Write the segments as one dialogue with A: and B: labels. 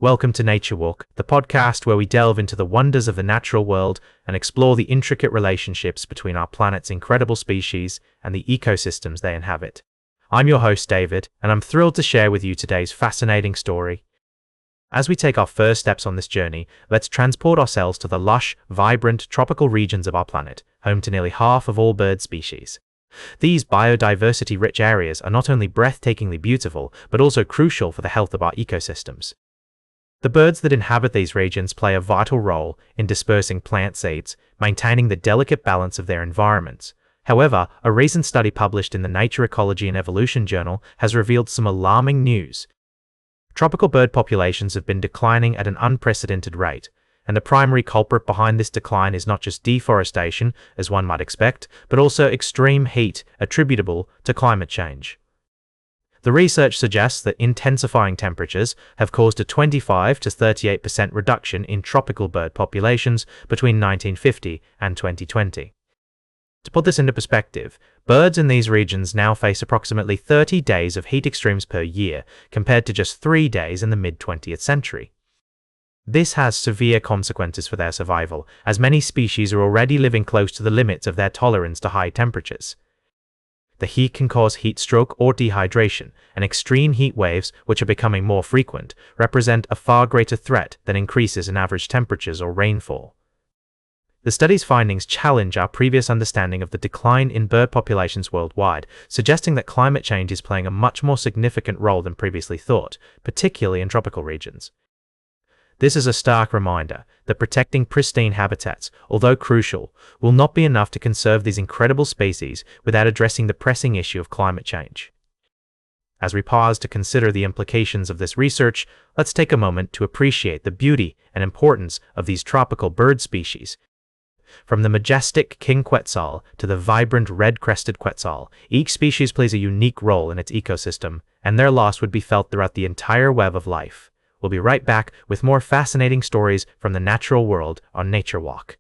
A: Welcome to Nature Walk, the podcast where we delve into the wonders of the natural world and explore the intricate relationships between our planet's incredible species and the ecosystems they inhabit. I'm your host, David, and I'm thrilled to share with you today's fascinating story. As we take our first steps on this journey, let's transport ourselves to the lush, vibrant, tropical regions of our planet, home to nearly half of all bird species. These biodiversity-rich areas are not only breathtakingly beautiful, but also crucial for the health of our ecosystems. The birds that inhabit these regions play a vital role in dispersing plant seeds, maintaining the delicate balance of their environments. However, a recent study published in the Nature Ecology and Evolution journal has revealed some alarming news. Tropical bird populations have been declining at an unprecedented rate, and the primary culprit behind this decline is not just deforestation, as one might expect, but also extreme heat attributable to climate change. The research suggests that intensifying temperatures have caused a 25 to 38% reduction in tropical bird populations between 1950 and 2020. To put this into perspective, birds in these regions now face approximately 30 days of heat extremes per year, compared to just 3 days in the mid-20th century. This has severe consequences for their survival, as many species are already living close to the limits of their tolerance to high temperatures. The heat can cause heat stroke or dehydration, and extreme heat waves, which are becoming more frequent, represent a far greater threat than increases in average temperatures or rainfall. The study's findings challenge our previous understanding of the decline in bird populations worldwide, suggesting that climate change is playing a much more significant role than previously thought, particularly in tropical regions. This is a stark reminder that protecting pristine habitats, although crucial, will not be enough to conserve these incredible species without addressing the pressing issue of climate change. As we pause to consider the implications of this research, let's take a moment to appreciate the beauty and importance of these tropical bird species. From the majestic king quetzal to the vibrant red-crested quetzal, each species plays a unique role in its ecosystem, and their loss would be felt throughout the entire web of life. We'll be right back with more fascinating stories from the natural world on Nature Walk.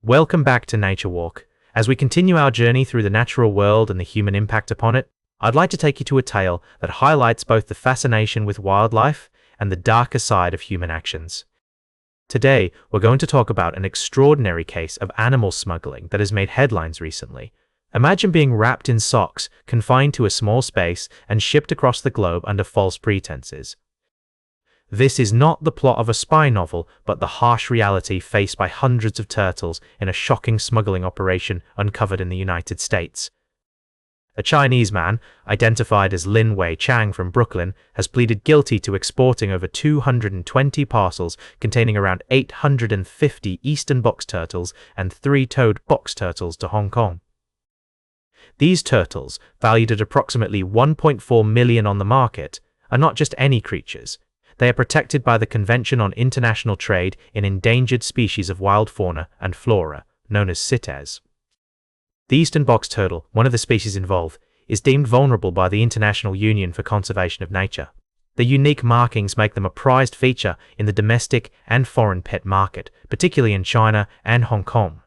A: Welcome back to Nature Walk. As we continue our journey through the natural world and the human impact upon it, I'd like to take you to a tale that highlights both the fascination with wildlife and the darker side of human actions. Today, we're going to talk about an extraordinary case of animal smuggling that has made headlines recently. Imagine being wrapped in socks, confined to a small space, and shipped across the globe under false pretenses. This is not the plot of a spy novel, but the harsh reality faced by hundreds of turtles in a shocking smuggling operation uncovered in the United States. A Chinese man, identified as Lin Wei Chang from Brooklyn, has pleaded guilty to exporting over 220 parcels containing around 850 eastern box turtles and 3-toed box turtles to Hong Kong. These turtles, valued at approximately $1.4 million on the market, are not just any creatures. They are protected by the Convention on International Trade in Endangered Species of Wild Fauna and Flora, known as CITES. The eastern box turtle, one of the species involved, is deemed vulnerable by the International Union for Conservation of Nature. The unique markings make them a prized feature in the domestic and foreign pet market, particularly in China and Hong Kong.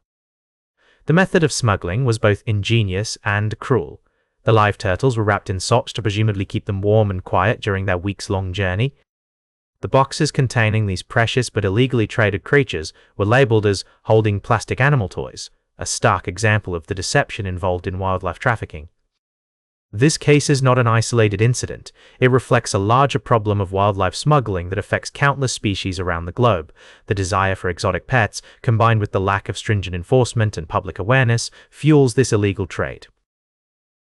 A: The method of smuggling was both ingenious and cruel. The live turtles were wrapped in socks to presumably keep them warm and quiet during their weeks-long journey. The boxes containing these precious but illegally traded creatures were labeled as holding plastic animal toys, a stark example of the deception involved in wildlife trafficking. This case is not an isolated incident. It reflects a larger problem of wildlife smuggling that affects countless species around the globe. The desire for exotic pets, combined with the lack of stringent enforcement and public awareness, fuels this illegal trade.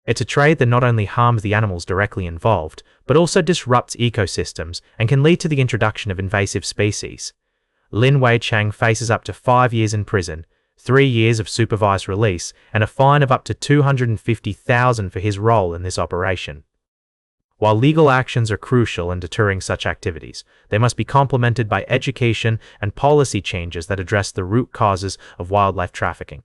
A: It's a trade that not only harms the animals directly involved, but also disrupts ecosystems and can lead to the introduction of invasive species. Lin Wei Chang faces up to 5 years in prison, 3 years of supervised release, and a fine of up to $250,000 for his role in this operation. While legal actions are crucial in deterring such activities, they must be complemented by education and policy changes that address the root causes of wildlife trafficking.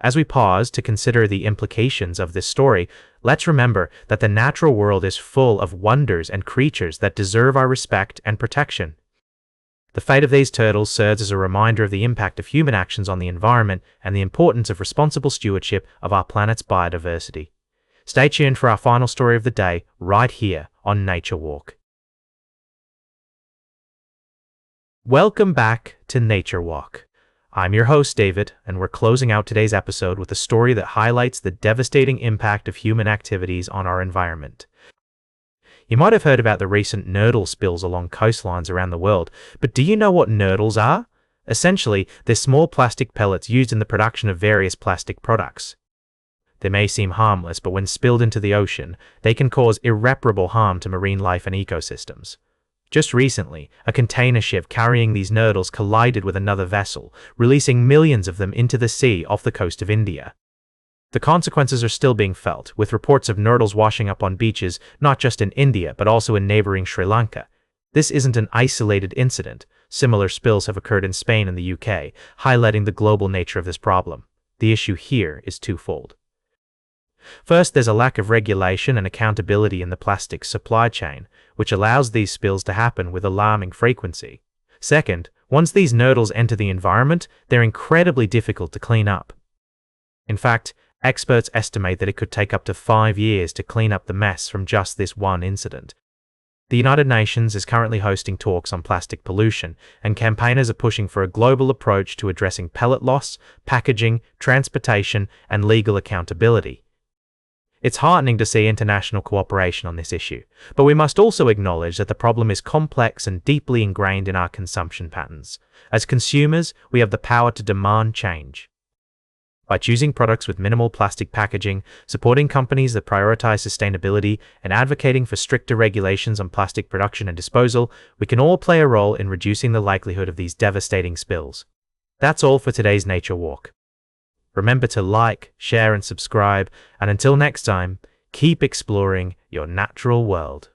A: As we pause to consider the implications of this story, let's remember that the natural world is full of wonders and creatures that deserve our respect and protection. The fate of these turtles serves as a reminder of the impact of human actions on the environment and the importance of responsible stewardship of our planet's biodiversity. Stay tuned for our final story of the day right here on Nature Walk. Welcome back to Nature Walk. I'm your host, David, and we're closing out today's episode with a story that highlights the devastating impact of human activities on our environment. You might have heard about the recent nurdle spills along coastlines around the world, but do you know what nurdles are? Essentially, they're small plastic pellets used in the production of various plastic products. They may seem harmless, but when spilled into the ocean, they can cause irreparable harm to marine life and ecosystems. Just recently, a container ship carrying these nurdles collided with another vessel, releasing millions of them into the sea off the coast of India. The consequences are still being felt, with reports of nurdles washing up on beaches not just in India but also in neighboring Sri Lanka. This isn't an isolated incident. Similar spills have occurred in Spain and the UK, highlighting the global nature of this problem. The issue here is twofold. First, there's a lack of regulation and accountability in the plastics supply chain, which allows these spills to happen with alarming frequency. Second, once these nurdles enter the environment, they're incredibly difficult to clean up. In fact, experts estimate that it could take up to 5 years to clean up the mess from just this one incident. The United Nations is currently hosting talks on plastic pollution, and campaigners are pushing for a global approach to addressing pellet loss, packaging, transportation, and legal accountability. It's heartening to see international cooperation on this issue, but we must also acknowledge that the problem is complex and deeply ingrained in our consumption patterns. As consumers, we have the power to demand change. By choosing products with minimal plastic packaging, supporting companies that prioritize sustainability, and advocating for stricter regulations on plastic production and disposal, we can all play a role in reducing the likelihood of these devastating spills. That's all for today's Nature Walk. Remember to like, share, and subscribe, and until next time, keep exploring your natural world.